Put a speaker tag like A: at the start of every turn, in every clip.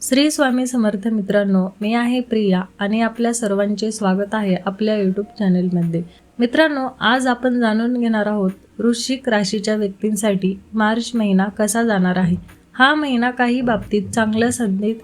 A: श्री स्वामी समर्थ मित्रांनो, मी आहे प्रिया आणि आपल्या सर्वांचे स्वागत आहे आपल्या यूट्यूब चॅनलमध्ये। मित्रांनो, आज आपण जाणून घेणार आहोत वृश्चिक राशीच्या व्यक्तींसाठी मार्च महिना कसा जाणार आहे। हा महिना काही बाबतीत चांगल्या संधीत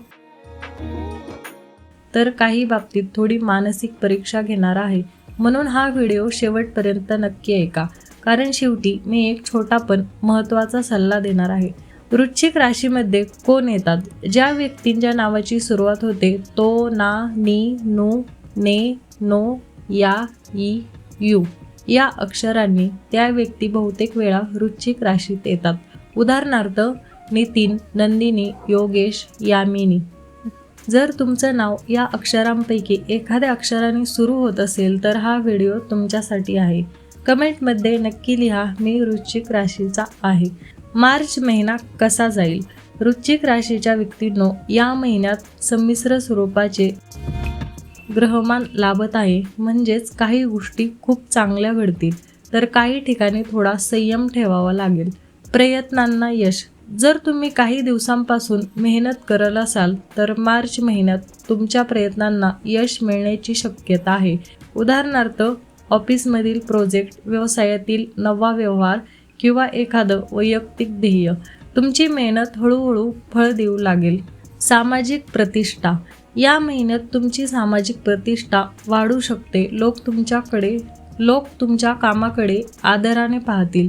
A: तर काही बाबतीत थोडी मानसिक परीक्षा घेणार आहे, म्हणून हा व्हिडिओ शेवटपर्यंत नक्की ऐका, कारण शेवटी मी एक छोटा पण महत्त्वाचा सल्ला देणार आहे। वृश्चिक राशीमध्ये कोण येतात? ज्या व्यक्तींच्या नावाची सुरुवात होते तो, ना, नी, नु, ने, नो, या, ई, यू या अक्षरांनी त्या व्यक्ती बहुतेक वेळा वृश्चिक राशीत येतात। उदाहरणार्थ नितीन, नंदिनी, योगेश, यामिनी। जर तुमचं नाव या अक्षरांपैकी एखाद्या अक्षराने सुरू होत असेल तर हा व्हिडिओ तुमच्यासाठी आहे। कमेंटमध्ये नक्की लिहा, मी वृश्चिक राशीचा आहे। मार्च महिना कसा जाईल? वृश्चिक राशीच्या व्यक्तींनो, या महिन्यात संमिश्र स्वरूपाचे ग्रहमान लाभत आहे, म्हणजेच काही गोष्टी खूप चांगल्या घडतील, तर काही ठिकाणी थोडा संयम ठेवावा लागेल। प्रयत्नांना यश। जर तुम्ही काही दिवसांपासून मेहनत करत असाल तर मार्च महिन्यात तुमच्या प्रयत्नांना यश मिळण्याची शक्यता आहे। उदाहरणार्थ ऑफिसमधील प्रोजेक्ट, व्यवसायातील नवा व्यवहार किंवा एखादं वैयक्तिक ध्येय। तुमची मेहनत हळूहळू फळ देऊ लागेल। सामाजिक प्रतिष्ठा। या महिन्यात तुमची सामाजिक प्रतिष्ठा वाढू शकते। लोक तुमच्या कामाकडे आदराने पाहतील।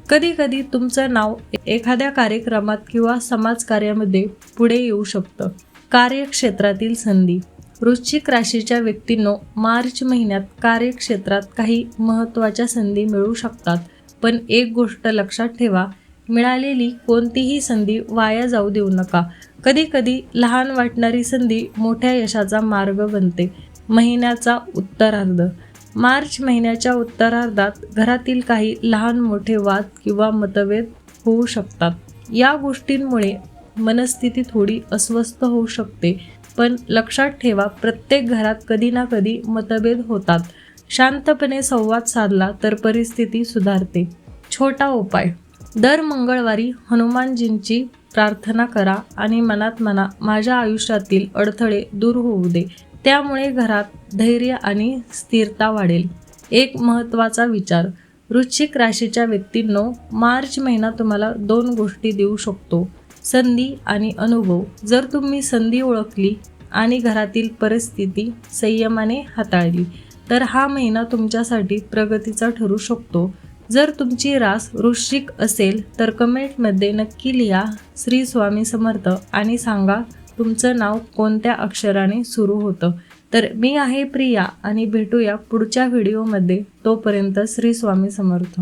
A: कधी-कधी तुमचं नाव एखाद्या कार्यक्रमात किंवा समाजकार्यामध्ये पुढे येऊ शकतं। कार्यक्षेत्रातील संधी। वृश्चिक राशीच्या व्यक्तींनो, मार्च महिन्यात कार्यक्षेत्रात काही महत्त्वाच्या संधी मिळू शकतात, पण एक गोष्ट लक्षात ठेवा, मिळालेली कोणतीही संधी वाया जाऊ देऊ नका। कधी-कधी लहान वाटणारी संधी मोठ्या यशाचा मार्ग बनते। महिन्याचा उत्तरार्ध। मार्च महिन्याच्या उत्तरार्धात घरातील काही लहान मोठे वाद किंवा मतभेद होऊ शकतात। या गोष्टींमुळे मनस्थिती थोडी अस्वस्थ होऊ शकते, पण लक्षात ठेवा, प्रत्येक घरात कधी ना कधी मतभेद होतात। शांतपणे संवाद साधला तर परिस्थिती सुधारते। छोटा उपाय। दर मंगळवारी हनुमानजींची प्रार्थना करा आणि मनात म्हणा, माझ्या आयुष्यातील अडथळे दूर होऊ दे। त्यामुळे घरात धैर्य आणि स्थिरता वाढेल। एक महत्त्वाचा विचार। वृश्चिक राशीच्या व्यक्तींनो, मार्च महिना तुम्हाला दोन गोष्टी देऊ शकतो, संधी आणि अनुभव। जर तुम्ही संधी ओळखली आणि घरातील परिस्थिती संयमाने हाताळली तर हा महिना तुमच्यासाठी प्रगतीचा ठरू शकतो। जर तुमची रास वृश्चिक असेल तर कमेंटमध्ये नक्की लिहा, श्री स्वामी समर्थ, आणि सांगा तुमचं नाव कोणत्या अक्षराने सुरू होतं। तर मी आहे प्रिया आणि भेटूया पुढच्या व्हिडिओमध्ये। तोपर्यंत श्री स्वामी समर्थ।